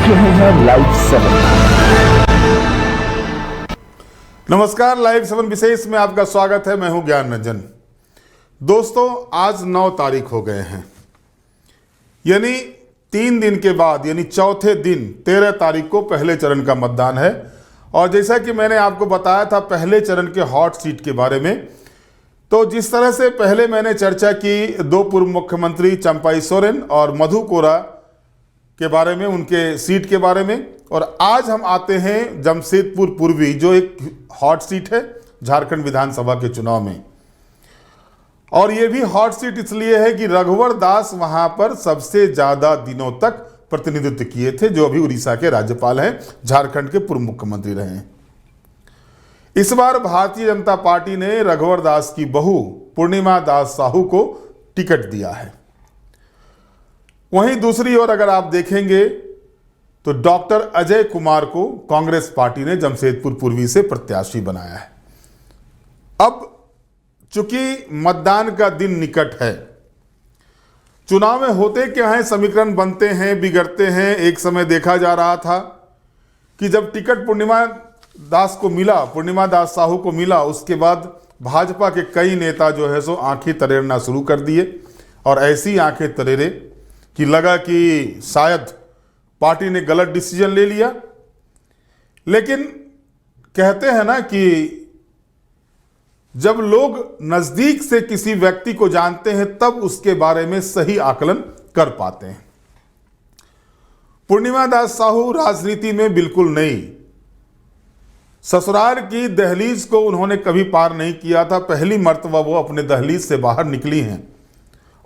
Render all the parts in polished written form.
रहे हैं लाइव 7। नमस्कार, लाइव 7 विशेष में आपका स्वागत है। मैं हूं ज्ञान रंजन। दोस्तों, आज 9 तारीख हो गए हैं, यानी 3 दिन के बाद यानी चौथे दिन 13 तारीख को पहले चरण का मतदान है। और जैसा कि मैंने आपको बताया था पहले चरण के हॉट सीट के बारे में, तो जिस तरह से पहले मैंने चर्चा की 2 पूर्व मुख्यमंत्री चंपाई सोरेन और मधु कोरा के बारे में, उनके सीट के बारे में, और आज हम आते हैं जमशेदपुर पूर्वी, जो एक हॉट सीट है झारखंड विधानसभा के चुनाव में। और ये भी हॉट सीट इसलिए है कि रघुवर दास वहां पर सबसे ज्यादा दिनों तक प्रतिनिधित्व किए थे, जो अभी उड़ीसा के राज्यपाल हैं, झारखंड के पूर्व मुख्यमंत्री रहे हैं। इस बार भारतीय जनता पार्टी ने रघुवर दास की बहू पूर्णिमा दास साहू को टिकट दिया है। वहीं दूसरी ओर अगर आप देखेंगे तो डॉक्टर अजय कुमार को कांग्रेस पार्टी ने जमशेदपुर पूर्वी से प्रत्याशी बनाया है। अब चूंकि मतदान का दिन निकट है, चुनाव में होते क्या है, समीकरण बनते हैं, बिगड़ते हैं। एक समय देखा जा रहा था कि जब टिकट पूर्णिमा दास को मिला, पूर्णिमा दास साहू को मिला, उसके बाद भाजपा के कई नेता जो है सो आंखें तरेरना शुरू कर दिए, और ऐसी आंखें तरेरे कि लगा कि शायद पार्टी ने गलत डिसीजन ले लिया। लेकिन कहते हैं ना कि जब लोग नजदीक से किसी व्यक्ति को जानते हैं तब उसके बारे में सही आकलन कर पाते हैं। पूर्णिमा दास साहू राजनीति में बिल्कुल नई, ससुराल की दहलीज को उन्होंने कभी पार नहीं किया था। पहली मर्तबा वो अपने दहलीज से बाहर निकली हैं,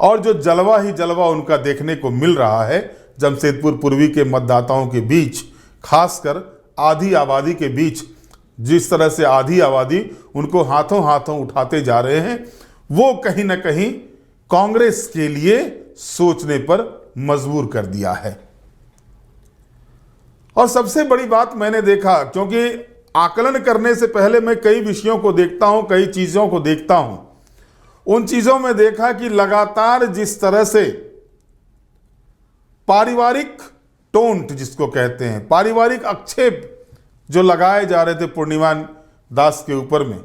और जो जलवा ही जलवा उनका देखने को मिल रहा है जमशेदपुर पूर्वी के मतदाताओं के बीच, खासकर आधी आबादी के बीच, जिस तरह से आधी आबादी उनको हाथों हाथों उठाते जा रहे हैं, वो कहीं ना कहीं कांग्रेस के लिए सोचने पर मजबूर कर दिया है। और सबसे बड़ी बात मैंने देखा, क्योंकि आकलन करने से पहले मैं कई विषयों को देखता हूं, कई चीजों को देखता हूं, उन चीजों में देखा कि लगातार जिस तरह से पारिवारिक टोंट जिसको कहते हैं, पारिवारिक आक्षेप जो लगाए जा रहे थे पूर्णिमा दास के ऊपर में,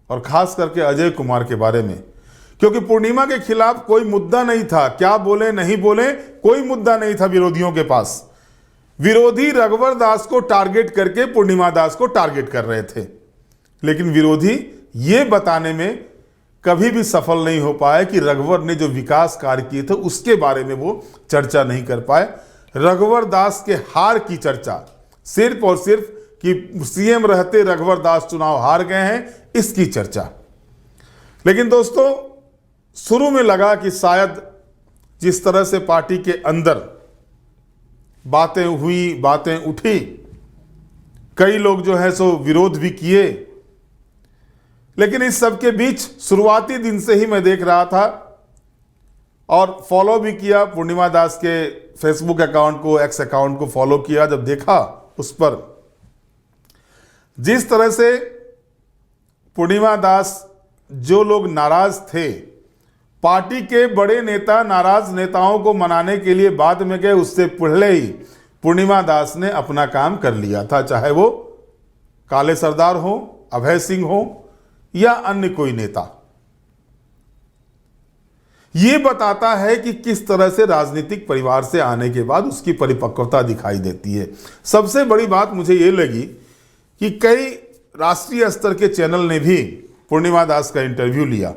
और खास करके अजय कुमार के बारे में, क्योंकि पूर्णिमा के खिलाफ कोई मुद्दा नहीं था। क्या बोले नहीं बोले, कोई मुद्दा नहीं था विरोधियों के पास। विरोधी रघुवर दास को टारगेट करके पूर्णिमा दास को टारगेट कर रहे थे, लेकिन विरोधी ये बताने में कभी भी सफल नहीं हो पाए कि रघुवर ने जो विकास कार्य किए थे उसके बारे में वो चर्चा नहीं कर पाए। रघुवर दास के हार की चर्चा सिर्फ और सिर्फ कि सीएम रहते रघुवर दास चुनाव हार गए हैं, इसकी चर्चा। लेकिन दोस्तों, शुरू में लगा कि शायद जिस तरह से पार्टी के अंदर बातें हुई, बातें उठी, कई लोग जो है सो विरोध भी किए, लेकिन इस सब के बीच शुरुआती दिन से ही मैं देख रहा था और फॉलो भी किया पूर्णिमा दास के फेसबुक अकाउंट को, एक्स अकाउंट को फॉलो किया। जब देखा उस पर जिस तरह से पूर्णिमा दास, जो लोग नाराज थे, पार्टी के बड़े नेता नाराज नेताओं को मनाने के लिए बाद में गए, उससे पहले ही पूर्णिमा दास ने अपना काम कर लिया था, चाहे वो काले सरदार हो, अभय सिंह हो या अन्य कोई नेता। यह बताता है कि किस तरह से राजनीतिक परिवार से आने के बाद उसकी परिपक्वता दिखाई देती है। सबसे बड़ी बात मुझे यह लगी कि कई राष्ट्रीय स्तर के चैनल ने भी पूर्णिमा दास का इंटरव्यू लिया,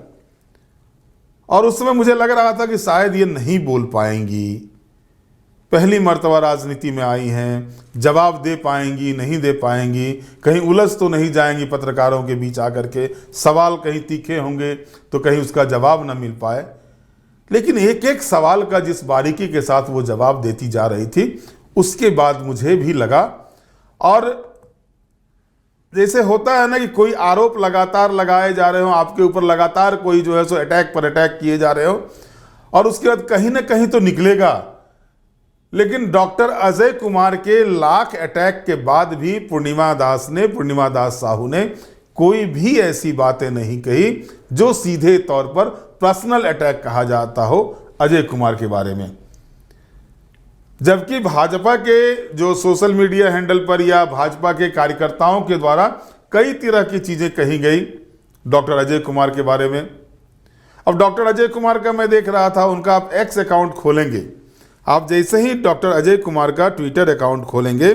और उस समय मुझे लग रहा था कि शायद ये नहीं बोल पाएंगी, पहली मर्तबा राजनीति में आई हैं, जवाब दे पाएंगी नहीं दे पाएंगी, कहीं उलझ तो नहीं जाएंगी पत्रकारों के बीच आकर के, सवाल कहीं तीखे होंगे तो कहीं उसका जवाब ना मिल पाए। लेकिन एक एक सवाल का जिस बारीकी के साथ वो जवाब देती जा रही थी, उसके बाद मुझे भी लगा, और जैसे होता है ना कि कोई आरोप लगातार लगाए जा रहे हो आपके ऊपर, लगातार कोई जो है सो अटैक पर अटैक किए जा रहे हो, और उसके बाद कहीं ना कहीं तो निकलेगा। लेकिन डॉक्टर अजय कुमार के लाख अटैक के बाद भी पूर्णिमा दास साहू ने कोई भी ऐसी बातें नहीं कही जो सीधे तौर पर पर्सनल अटैक कहा जाता हो अजय कुमार के बारे में। जबकि भाजपा के जो सोशल मीडिया हैंडल पर या भाजपा के कार्यकर्ताओं के द्वारा कई तरह की चीज़ें कही गई डॉक्टर अजय कुमार के बारे में। अब डॉक्टर अजय कुमार का मैं देख रहा था, उनका आप एक्स अकाउंट खोलेंगे, आप जैसे ही डॉक्टर अजय कुमार का ट्विटर अकाउंट खोलेंगे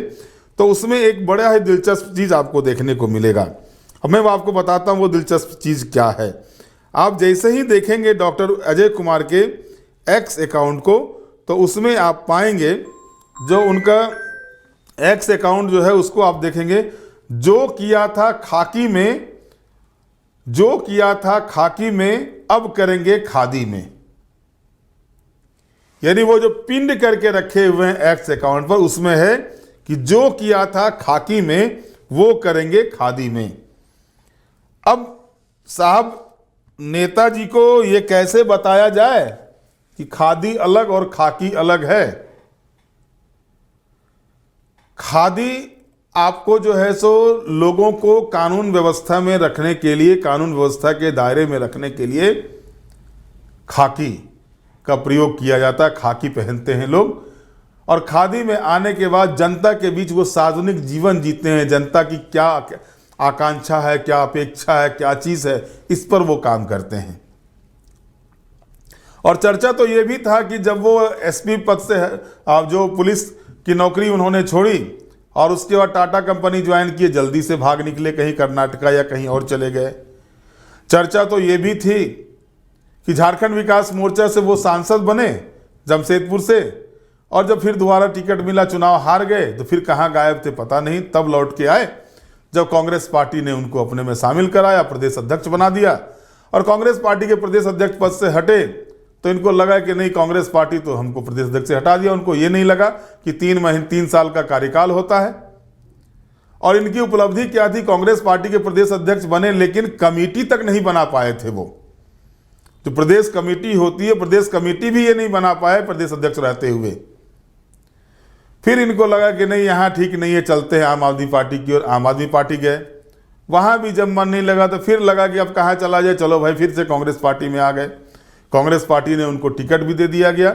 तो उसमें एक बड़ा ही दिलचस्प चीज़ आपको देखने को मिलेगा। अब मैं आपको बताता हूँ वो दिलचस्प चीज़ क्या है। आप जैसे ही देखेंगे डॉक्टर अजय कुमार के एक्स अकाउंट को तो उसमें आप पाएंगे जो उनका एक्स अकाउंट जो है उसको आप देखेंगे, जो किया था खाकी में अब करेंगे खादी में। यानी वो जो पिंड करके रखे हुए हैं एक्स अकाउंट पर, उसमें है कि जो किया था खाकी में वो करेंगे खादी में। अब साहब नेताजी को ये कैसे बताया जाए कि खादी अलग और खाकी अलग है। खादी आपको जो है सो लोगों को कानून व्यवस्था में रखने के लिए, कानून व्यवस्था के दायरे में रखने के लिए खाकी का प्रयोग किया जाता है, खाकी पहनते हैं लोग। और खादी में आने के बाद जनता के बीच वो सार्वजनिक जीवन जीते हैं, जनता की क्या आकांक्षा है, क्या अपेक्षा है, क्या चीज़ है, इस पर वो काम करते हैं। और चर्चा तो ये भी था कि जब वो एसपी पद से जो पुलिस की नौकरी उन्होंने छोड़ी और उसके बाद टाटा कंपनी ज्वाइन किए, जल्दी से भाग निकले, कहीं कर्नाटका या कहीं और चले गए। चर्चा तो ये भी थी कि झारखंड विकास मोर्चा से वो सांसद बने जमशेदपुर से, और जब फिर दोबारा टिकट मिला, चुनाव हार गए, तो फिर कहाँ गायब थे पता नहीं। तब लौट के आए जब कांग्रेस पार्टी ने उनको अपने में शामिल कराया, प्रदेश अध्यक्ष बना दिया। और कांग्रेस पार्टी के प्रदेश अध्यक्ष पद से हटे तो इनको लगा कि नहीं, कांग्रेस पार्टी तो हमको प्रदेश अध्यक्ष से हटा दिया। उनको ये नहीं लगा कि 3 साल का कार्यकाल होता है। और इनकी उपलब्धि क्या थी, कांग्रेस पार्टी के प्रदेश अध्यक्ष बने लेकिन कमेटी तक नहीं बना पाए थे। वो जो प्रदेश कमेटी होती है, प्रदेश कमेटी भी ये नहीं बना पाए प्रदेश अध्यक्ष रहते हुए। फिर इनको लगा कि नहीं, यहाँ ठीक नहीं है, चलते हैं आम आदमी पार्टी की ओर। आम आदमी पार्टी गए, वहाँ भी जब मन नहीं लगा तो फिर लगा कि अब कहाँ चला जाए, चलो भाई फिर से कांग्रेस पार्टी में आ गए। कांग्रेस पार्टी ने उनको टिकट भी दे दिया गया।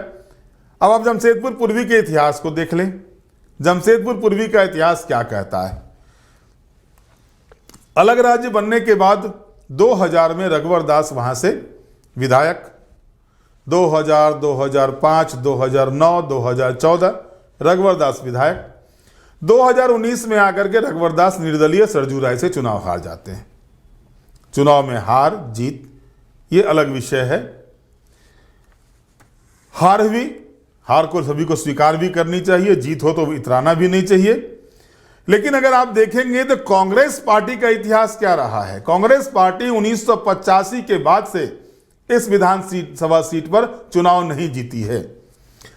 अब आप जमशेदपुर पूर्वी के इतिहास को देख लें। जमशेदपुर पूर्वी का इतिहास क्या कहता है। अलग राज्य बनने के बाद 2000 में रघुवर दास वहाँ से विधायक, 2000, 2005, 2009, 2014 रघुवर दास विधायक। 2019 में आकर के रघुवर दास निर्दलीय सरजू राय से चुनाव हार जाते हैं। चुनाव में हार जीत ये अलग विषय है। हार को सभी को स्वीकार भी करनी चाहिए, जीत हो तो इतराना भी नहीं चाहिए। लेकिन अगर आप देखेंगे तो कांग्रेस पार्टी का इतिहास क्या रहा है। कांग्रेस पार्टी 1985 के बाद से इस विधानसभा सीट पर चुनाव नहीं जीती है।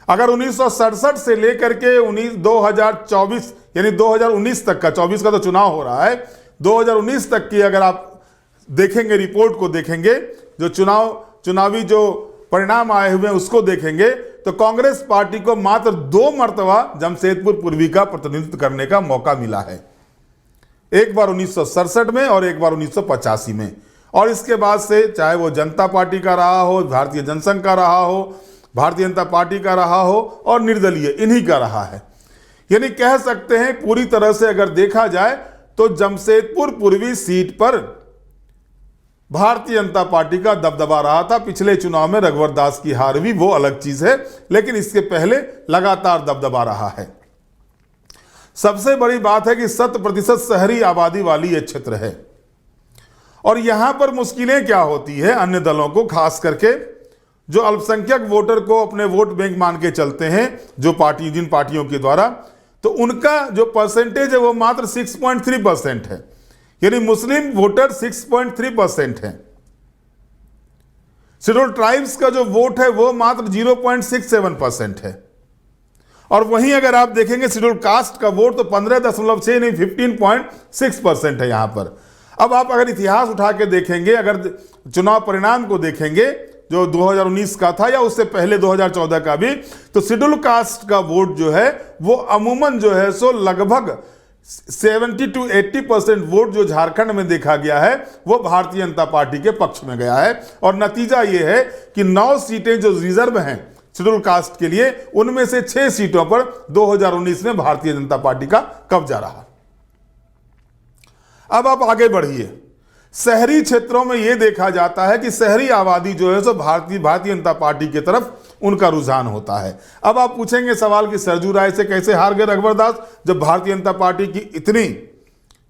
अगर 1967 से लेकर के 2024 यानी 2019 तक का, 24 का तो चुनाव हो रहा है, 2019 तक की अगर आप देखेंगे, रिपोर्ट को देखेंगे, जो चुनावी जो परिणाम आए हुए हैं उसको देखेंगे, तो कांग्रेस पार्टी को मात्र 2 मर्तबा जमशेदपुर पूर्वी का प्रतिनिधित्व करने का मौका मिला है। एक बार 1967 में और एक बार 1985 में। और इसके बाद से चाहे वो जनता पार्टी का रहा हो, भारतीय जनसंघ का रहा हो, भारतीय जनता पार्टी का रहा हो और निर्दलीय, इन्हीं का रहा है। यानी कह सकते हैं पूरी तरह से अगर देखा जाए तो जमशेदपुर पूर्वी सीट पर भारतीय जनता पार्टी का दबदबा रहा था। पिछले चुनाव में रघुवर दास की हार हुई, वो अलग चीज है, लेकिन इसके पहले लगातार दबदबा रहा है। सबसे बड़ी बात है कि 100% शहरी आबादी वाली यह क्षेत्र है। और यहां पर मुश्किलें क्या होती है अन्य दलों को, खास करके जो अल्पसंख्यक वोटर को अपने वोट बैंक मान के चलते हैं, जिन पार्टियों के द्वारा, तो उनका जो परसेंटेज है वो मात्र 6.3% है। यानी मुस्लिम वोटर 6.3% है। शेड्यूल ट्राइब्स का जो वोट है वो मात्र 0.67% है। और वहीं अगर आप देखेंगे शेड्यूल कास्ट का वोट तो 15.6 नहीं 15.6% है यहां पर। अब आप अगर इतिहास उठा के देखेंगे, अगर चुनाव परिणाम को देखेंगे जो 2019 का था या उससे पहले 2014 का भी, तो शेड्यूल कास्ट का वोट जो है वो अमूमन जो है सो लगभग 70 to 80% वोट जो झारखंड में देखा गया है वो भारतीय जनता पार्टी के पक्ष में गया है। और नतीजा ये है कि 9 सीटें जो रिजर्व हैं शेड्यूल कास्ट के लिए, उनमें से 6 सीटों पर 2019 में भारतीय जनता पार्टी का कब्जा रहा। अब आप आगे बढ़िए, शहरी क्षेत्रों में यह देखा जाता है कि शहरी आबादी जो है सो भारतीय जनता पार्टी की तरफ उनका रुझान होता है। अब आप पूछेंगे सवाल कि सरजू राय से कैसे हार गए रघुवर दास, जब भारतीय जनता पार्टी की इतनी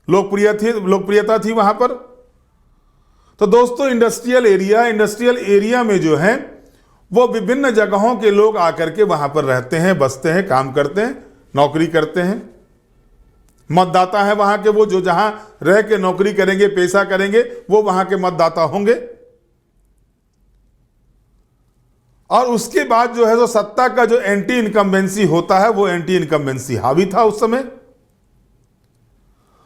लोकप्रियता थी वहां पर। तो दोस्तों, इंडस्ट्रियल एरिया में जो है वो विभिन्न जगहों के लोग आकर के वहां पर रहते हैं, बसते हैं, काम करते हैं, नौकरी करते हैं। मतदाता है वहां के, वो जो जहां रह के नौकरी करेंगे, पैसा करेंगे, वो वहां के मतदाता होंगे। और उसके बाद जो है तो सत्ता का जो एंटी इनकम्बेंसी होता है, वो एंटी इनकम्बेंसी हावी था उस समय।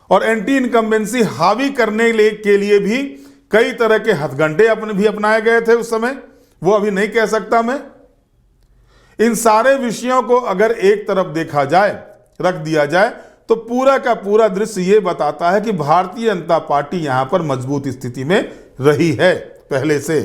और एंटी इनकम्बेंसी हावी करने के लिए भी कई तरह के हथगंडे अपनाए गए थे उस समय, वो अभी नहीं कह सकता मैं। इन सारे विषयों को अगर एक तरफ देखा जाए, रख दिया जाए, तो पूरा का पूरा दृश्य ये बताता है कि भारतीय जनता पार्टी यहां पर मजबूत स्थिति में रही है पहले से।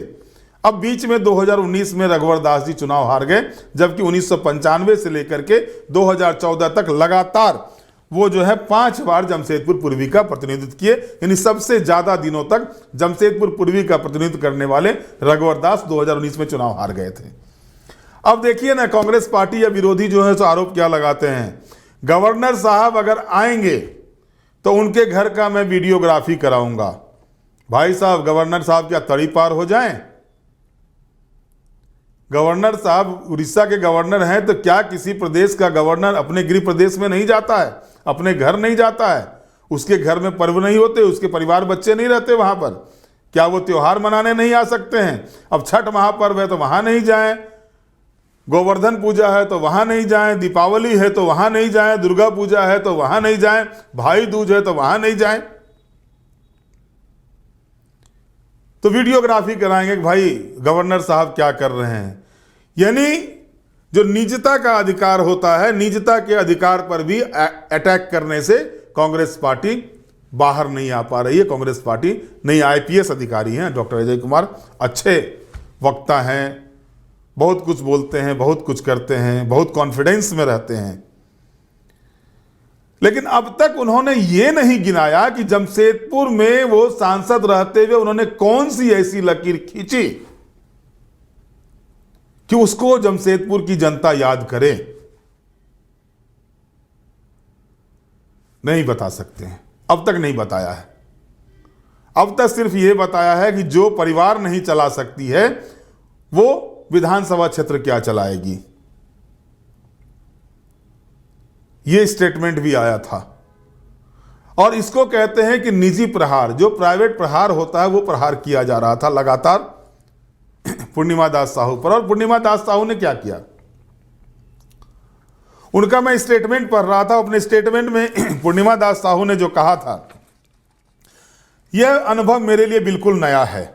अब बीच में 2019 में रघुवर दास जी चुनाव हार गए, जबकि 1995 से लेकर के 2014 तक लगातार वो जो है 5 बार जमशेदपुर पूर्वी का प्रतिनिधित्व किए, यानी सबसे ज्यादा दिनों तक जमशेदपुर पूर्वी का प्रतिनिधित्व करने वाले रघुवर दास 2019 में चुनाव हार गए थे। अब देखिए ना, कांग्रेस पार्टी या विरोधी जो है सो आरोप क्या लगाते हैं, गवर्नर साहब अगर आएंगे तो उनके घर का मैं वीडियोग्राफी कराऊंगा। भाई साहब, गवर्नर साहब क्या तड़ी पार हो जाएं? गवर्नर साहब उड़ीसा के गवर्नर हैं, तो क्या किसी प्रदेश का गवर्नर अपने गृह प्रदेश में नहीं जाता है, अपने घर नहीं जाता है? उसके घर में पर्व नहीं होते, उसके परिवार बच्चे नहीं रहते वहां पर? क्या वो त्योहार मनाने नहीं आ सकते हैं? अब छठ महापर्व है तो वहां नहीं जाएं, गोवर्धन पूजा है तो वहां नहीं जाएं, दीपावली है तो वहां नहीं जाएं, दुर्गा पूजा है तो वहां नहीं जाएं, भाई दूज है तो वहां नहीं जाएं। तो वीडियोग्राफी कराएंगे कि भाई गवर्नर साहब क्या कर रहे हैं। यानी जो निजता का अधिकार होता है, निजता के अधिकार पर भी अटैक करने से कांग्रेस पार्टी बाहर नहीं आ पा रही है। कांग्रेस पार्टी नई आईपीएस अधिकारी हैं डॉक्टर अजय कुमार, अच्छे वक्ता हैं, बहुत कुछ बोलते हैं, बहुत कुछ करते हैं, बहुत कॉन्फिडेंस में रहते हैं। लेकिन अब तक उन्होंने ये नहीं गिनाया कि जमशेदपुर में वो सांसद रहते हुए उन्होंने कौन सी ऐसी लकीर खींची कि उसको जमशेदपुर की जनता याद करे। नहीं बता सकते हैं, अब तक नहीं बताया है। अब तक सिर्फ यह बताया है कि जो परिवार नहीं चला सकती है वो विधानसभा क्षेत्र क्या चलाएगी। यह स्टेटमेंट भी आया था। और इसको कहते हैं कि निजी प्रहार, जो प्राइवेट प्रहार होता है वो प्रहार किया जा रहा था लगातार पूर्णिमा दास साहू पर। और पूर्णिमा दास साहू ने क्या किया, उनका मैं स्टेटमेंट पढ़ रहा था। अपने स्टेटमेंट में पूर्णिमा दास साहू ने जो कहा था, यह अनुभव मेरे लिए बिल्कुल नया है।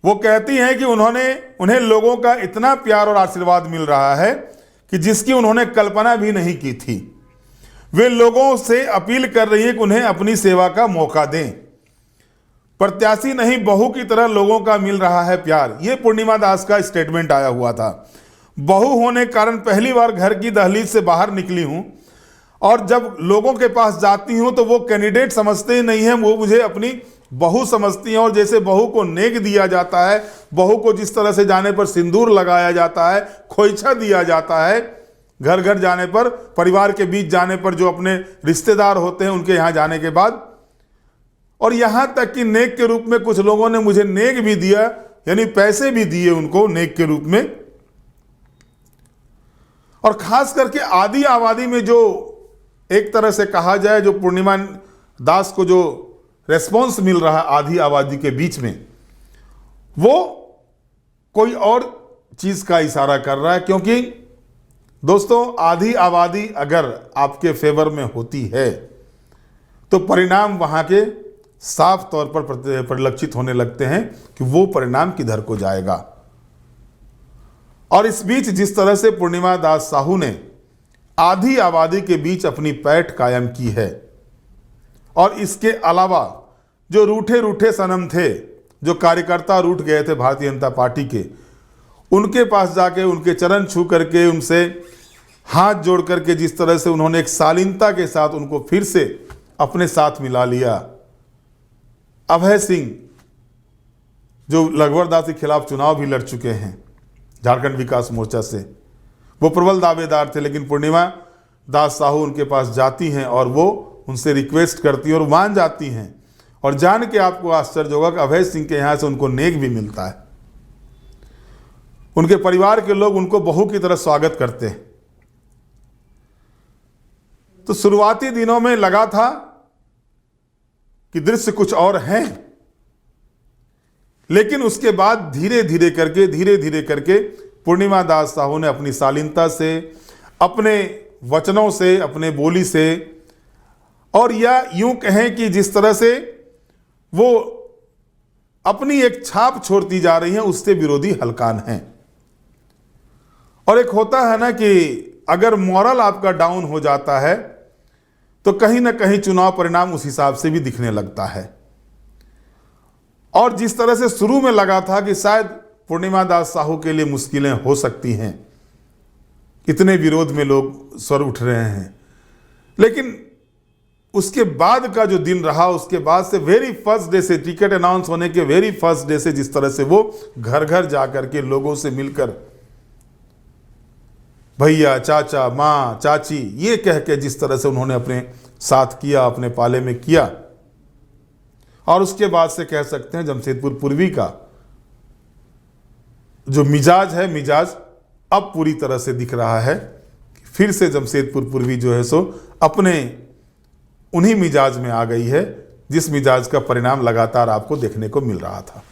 वो कहती हैं कि उन्हें लोगों का इतना प्यार और आशीर्वाद मिल रहा है कि जिसकी उन्होंने कल्पना भी नहीं की थी। वे लोगों से अपील कर रही है कि उन्हें अपनी सेवा का मौका दें। प्रत्याशी नहीं, बहू की तरह लोगों का मिल रहा है प्यार। यह पूर्णिमा दास का स्टेटमेंट आया हुआ था। बहू होने के कारण पहली बार घर की दहलीज से बाहर निकली हूं, और जब लोगों के पास जाती हूं तो वो कैंडिडेट समझते ही नहीं है, वो मुझे अपनी बहू समझती हैं। और जैसे बहू को नेक दिया जाता है, बहू को जिस तरह से जाने पर सिंदूर लगाया जाता है, खोइछा दिया जाता है, घर घर जाने पर, परिवार के बीच जाने पर, जो अपने रिश्तेदार होते हैं उनके यहाँ जाने के बाद, और यहां तक कि नेक के रूप में कुछ लोगों ने मुझे नेक भी दिया, यानी पैसे भी दिए उनको नेक के रूप में। और खास करके आधी आबादी में जो एक तरह से कहा जाए, जो पूर्णिमा दास को जो रेस्पॉन्स मिल रहा है आधी आबादी के बीच में, वो कोई और चीज का इशारा कर रहा है। क्योंकि दोस्तों, आधी आबादी अगर आपके फेवर में होती है तो परिणाम वहां के साफ तौर पर परिलक्षित होने लगते हैं कि वो परिणाम किधर को जाएगा। और इस बीच जिस तरह से पूर्णिमा दास साहू ने आधी आबादी के बीच अपनी पैठ कायम की है, और इसके अलावा जो रूठे रूठे सनम थे, जो कार्यकर्ता रूठ गए थे भारतीय जनता पार्टी के, उनके पास जाके उनके चरण छू करके उनसे हाथ जोड़ करके जिस तरह से उन्होंने एक शालीनता के साथ उनको फिर से अपने साथ मिला लिया। अभय सिंह जो रघुवर दास के खिलाफ चुनाव भी लड़ चुके हैं झारखंड विकास मोर्चा से, वो प्रबल दावेदार थे, लेकिन पूर्णिमा दास साहू उनके पास जाती हैं और वो उनसे रिक्वेस्ट करती हैं और मान जाती हैं। और जान के आपको आश्चर्य होगा कि अभय सिंह के यहाँ से उनको नेक भी मिलता है। उनके परिवार के लोग उनको बहू की तरह स्वागत करते हैं। तो शुरुआती दिनों में लगा था कि दृश्य कुछ और है, लेकिन उसके बाद धीरे धीरे करके पूर्णिमा दास साहू ने अपनी शालीनता से, अपने वचनों से, अपने बोली से, और या यूं कहें कि जिस तरह से वो अपनी एक छाप छोड़ती जा रही हैं, उससे विरोधी हलकान हैं। और एक होता है ना कि अगर मॉरल आपका डाउन हो जाता है तो कहीं ना कहीं चुनाव परिणाम उस हिसाब से भी दिखने लगता है। और जिस तरह से शुरू में लगा था कि शायद पूर्णिमा दास साहू के लिए मुश्किलें हो सकती हैं, इतने विरोध में लोग स्वर उठ रहे हैं, लेकिन उसके बाद का जो दिन रहा, उसके बाद से वेरी फर्स्ट डे से, टिकट अनाउंस होने के वेरी फर्स्ट डे से जिस तरह से वो घर घर जाकर के लोगों से मिलकर भैया, चाचा, माँ, चाची ये कह के जिस तरह से उन्होंने अपने साथ किया, अपने पाले में किया, और उसके बाद से कह सकते हैं जमशेदपुर पूर्वी का जो मिजाज है, मिजाज अब पूरी तरह से दिख रहा है। फिर से जमशेदपुर पूर्वी जो है सो अपने उन्हीं मिजाज में आ गई है, जिस मिजाज का परिणाम लगातार आपको देखने को मिल रहा था।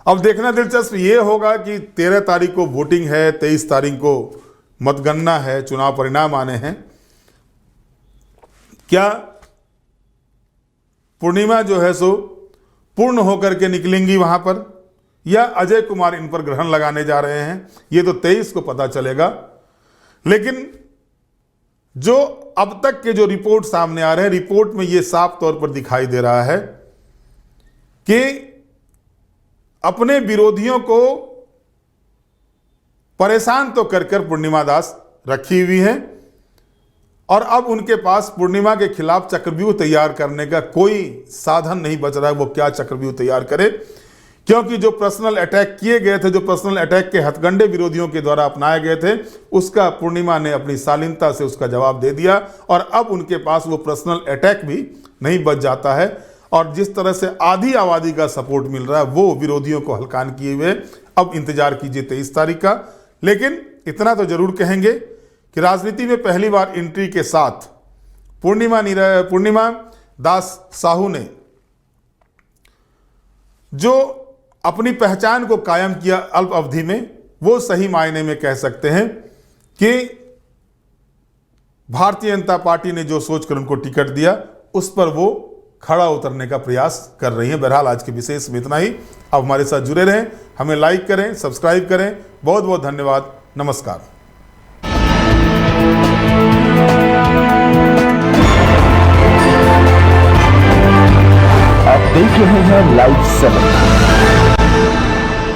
अब देखना दिलचस्प ये होगा कि 13 तारीख को वोटिंग है, 23 तारीख को मतगणना है, चुनाव परिणाम आने हैं। क्या पूर्णिमा जो है सो पूर्ण होकर के निकलेंगी वहां पर, या अजय कुमार इन पर ग्रहण लगाने जा रहे हैं, ये तो 23 को पता चलेगा। लेकिन जो अब तक के जो रिपोर्ट सामने आ रहे हैं, रिपोर्ट में ये साफ तौर पर दिखाई दे रहा है कि अपने विरोधियों को परेशान तो कर पूर्णिमा दास रखी हुई हैं, और अब उनके पास पूर्णिमा के खिलाफ चक्रव्यूह तैयार करने का कोई साधन नहीं बच रहा है। वो क्या चक्रव्यूह तैयार करे, क्योंकि जो पर्सनल अटैक किए गए थे, जो पर्सनल अटैक के हथकंडे विरोधियों के द्वारा अपनाए गए थे, उसका पूर्णिमा ने अपनी शालीनता से उसका जवाब दे दिया, और अब उनके पास वो पर्सनल अटैक भी नहीं बच जाता है। और जिस तरह से आधी आबादी का सपोर्ट मिल रहा है, वो विरोधियों को हल्कान किए हुए। अब इंतजार कीजिए 23 तारीख का। लेकिन इतना तो जरूर कहेंगे कि राजनीति में पहली बार एंट्री के साथ पूर्णिमा दास साहू ने जो अपनी पहचान को कायम किया अल्प अवधि में, वो सही मायने में कह सकते हैं कि भारतीय जनता पार्टी ने जो सोचकर उनको टिकट दिया, उस पर वो खड़ा उतरने का प्रयास कर रही हैं। बहरहाल आज के विशेष में इतना ही। अब हमारे साथ जुड़े रहें, हमें लाइक करें, सब्सक्राइब करें। बहुत बहुत धन्यवाद। नमस्कार। आप देख रहे हैं लाइव 7।